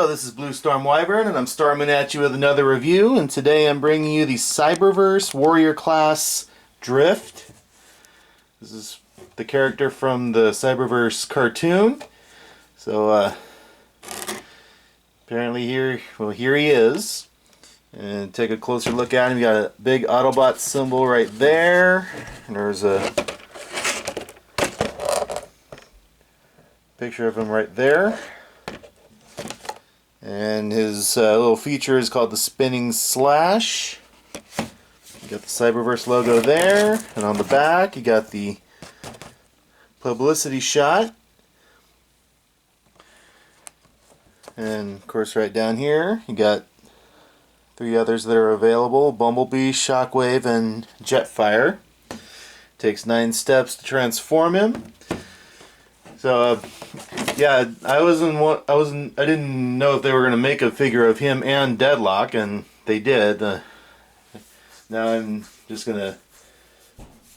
this is Blue Storm Wyvern, and I'm storming at you with another review, and today I'm bringing you the Cyberverse Warrior Class Drift. This is the character from the Cyberverse cartoon. So, apparently here he is. And take a closer look at him. You got a big Autobot symbol right there, and there's a picture of him right there. And his little feature is called the Spinning Slash. You got the Cyberverse logo there, and on the back you got the publicity shot. And of course right down here you got 3 others that are available: Bumblebee, Shockwave, and Jetfire. Takes 9 steps to transform him. So yeah, I didn't know if they were going to make a figure of him and Deadlock, and they did. Now I'm just going to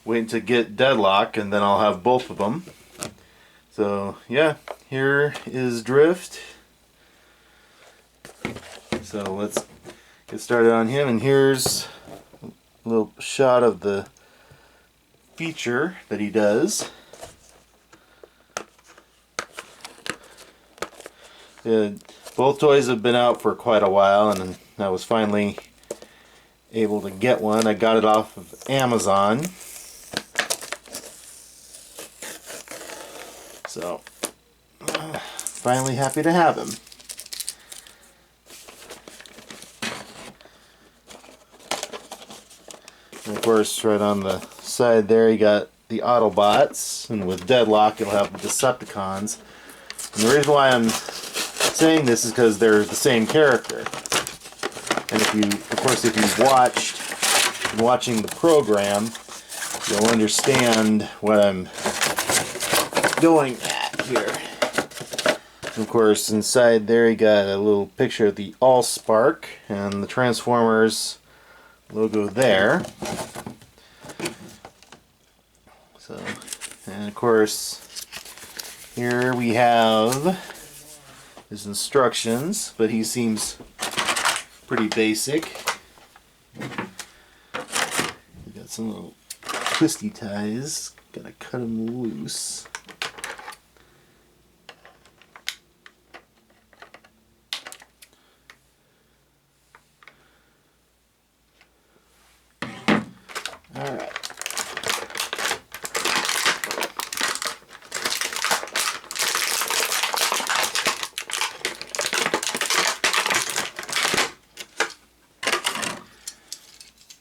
wait to get Deadlock, and then I'll have both of them. So yeah, here is Drift. So let's get started on him, and here's a little shot of the feature that he does. Both toys have been out for quite a while, and I was finally able to get one. I got it off of Amazon. So, finally happy to have him. And of course, right on the side there, you got the Autobots, and with Deadlock, you'll have the Decepticons. And the reason why I'm saying this is because they're the same character. And if you've watching the program, you'll understand what I'm going at here. And of course, inside there you got a little picture of the Allspark and the Transformers logo there. So, and of course, here we have his instructions, but he seems pretty basic. We got some little twisty ties. Gotta cut him loose. Alright.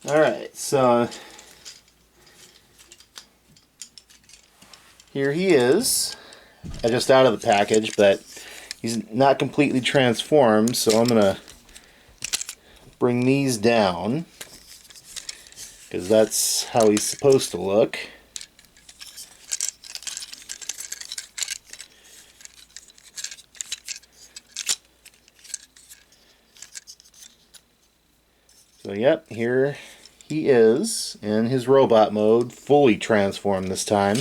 Alright, so here he is. Just out of the package, but he's not completely transformed, so I'm going to bring these down, because that's how he's supposed to look. So yep, here he is in his robot mode, fully transformed this time.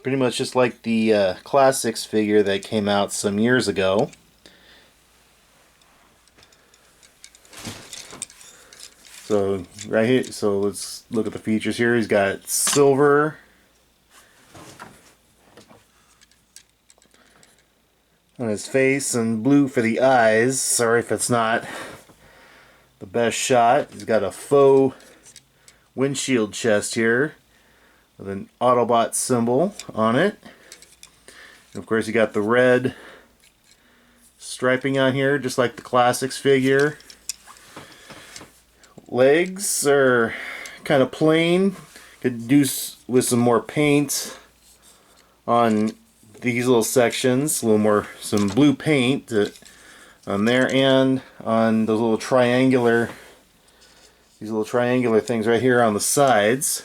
Pretty much just like the Classics figure that came out some years ago. So right here, so let's look at the features here. He's got silver on his face and blue for the eyes. Sorry if it's not the best shot. He's got a faux windshield chest here with an Autobot symbol on it. And of course you got the red striping on here, just like the Classics figure. Legs are kind of plain. Could do with some more paint on these little sections, some blue paint on there, and on those little triangular things right here on the sides.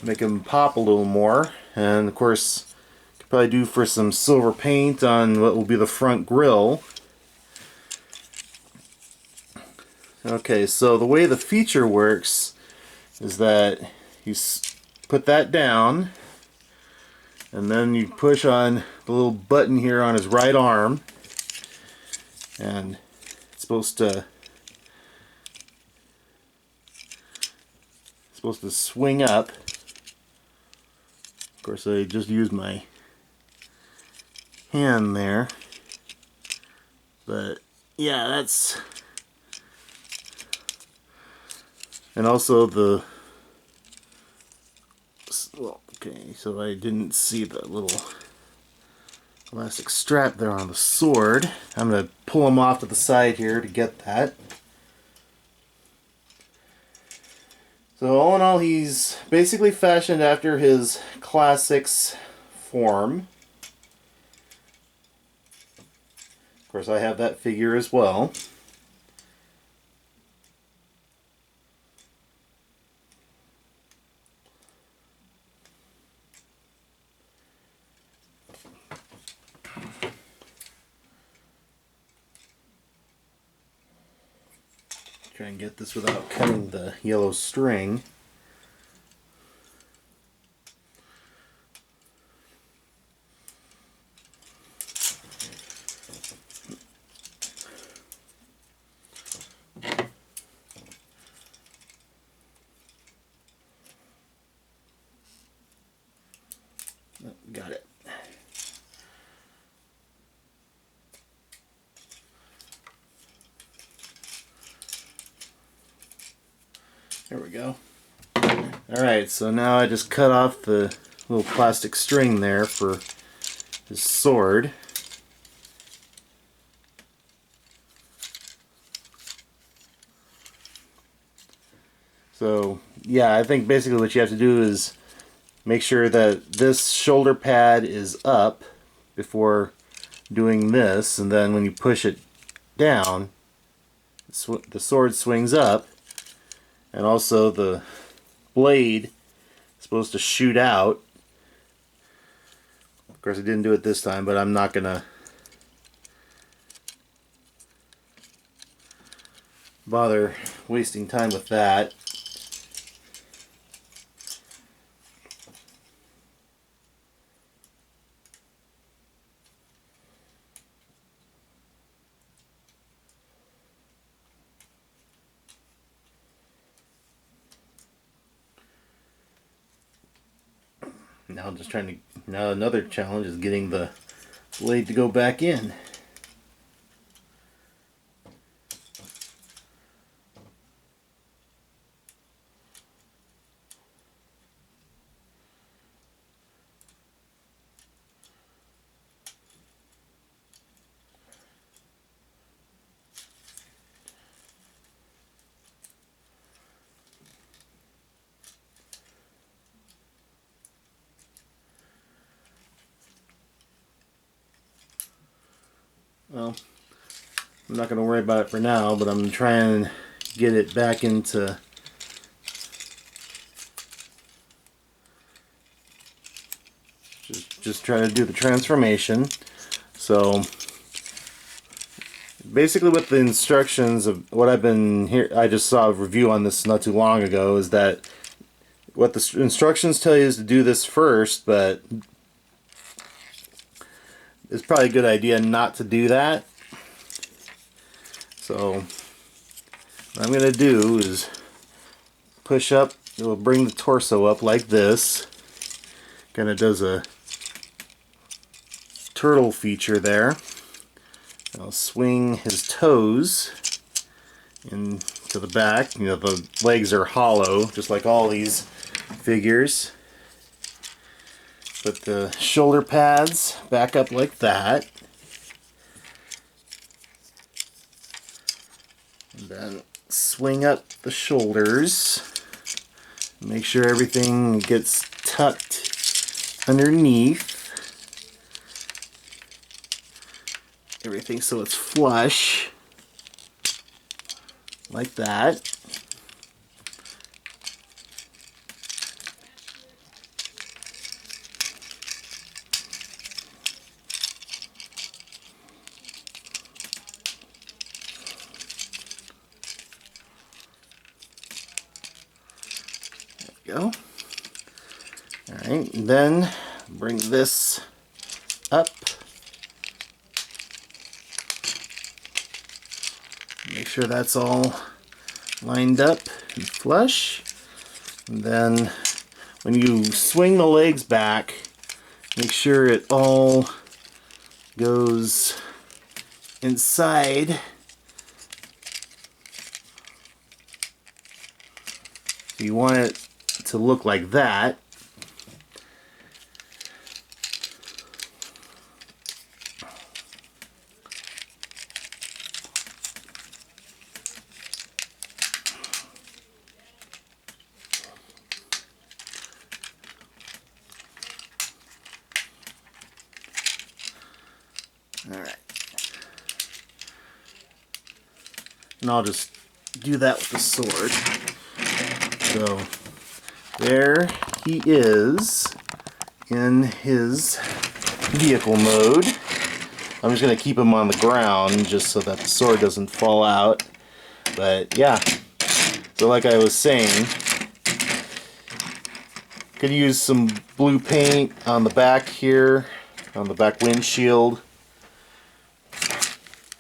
Make them pop a little more. And of course, could probably do for some silver paint on what will be the front grille. Okay, so the way the feature works is that he's put that down, and then you push on the little button here on his right arm, and it's supposed to swing up. Of course, I just used my hand there, but yeah, that's, and also the, well, okay, so I didn't see the little elastic strap there on the sword. I'm going to pull him off to the side here to get that. So all in all, he's basically fashioned after his classics form. Of course, I have that figure as well. Try and get this without cutting the yellow string. Oh, got it. There we go. Alright, so now I just cut off the little plastic string there for his sword. So, yeah, I think basically what you have to do is make sure that this shoulder pad is up before doing this, and then when you push it down, the sword swings up, and also the blade is supposed to shoot out. Of course, I didn't do it this time, but I'm not gonna bother wasting time with that. Now I'm just trying to, now another challenge is getting the blade to go back in. Well, I'm not going to worry about it for now, but I'm trying to get it back into just trying to do the transformation. So basically what the instructions of what I've been here, I just saw a review on this not too long ago, is that what the instructions tell you is to do this first, but it's probably a good idea not to do that. So what I'm going to do is push up, it will bring the torso up like this. Kind of does a turtle feature there. I'll swing his toes into the back. You know, the legs are hollow, just like all these figures. Put the shoulder pads back up like that. And then swing up the shoulders. Make sure everything gets tucked underneath. Everything so it's flush. Like that. Go. Alright, then bring this up. Make sure that's all lined up and flush. And then when you swing the legs back, make sure it all goes inside. You want it to look like that. Alright. And I'll just do that with the sword. So, there he is in his vehicle mode. I'm just going to keep him on the ground just so that the sword doesn't fall out. But yeah, so like I was saying, could use some blue paint on the back here, on the back windshield.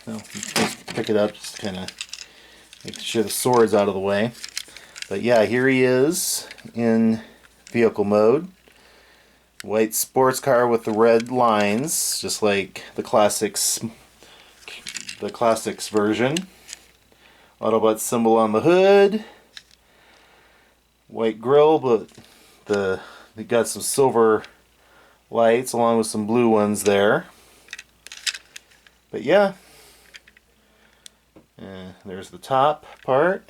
So just pick it up, just kind of make sure the sword's out of the way. But yeah, here he is in vehicle mode. White sports car with the red lines, just like the classics version. Autobot symbol on the hood. White grille, but they got some silver lights along with some blue ones there. But yeah, there's the top part.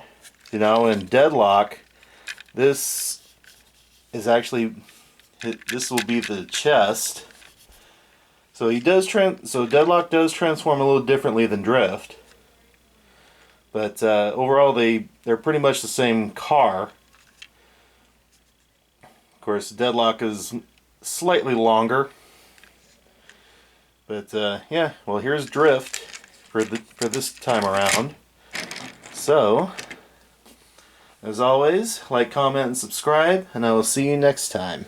You know, in Deadlock, this is actually, this will be the chest. So he does so Deadlock does transform a little differently than Drift. But overall, they're pretty much the same car. Of course, Deadlock is slightly longer. But yeah, well, here's Drift for this time around. So, as always, like, comment, and subscribe, and I will see you next time.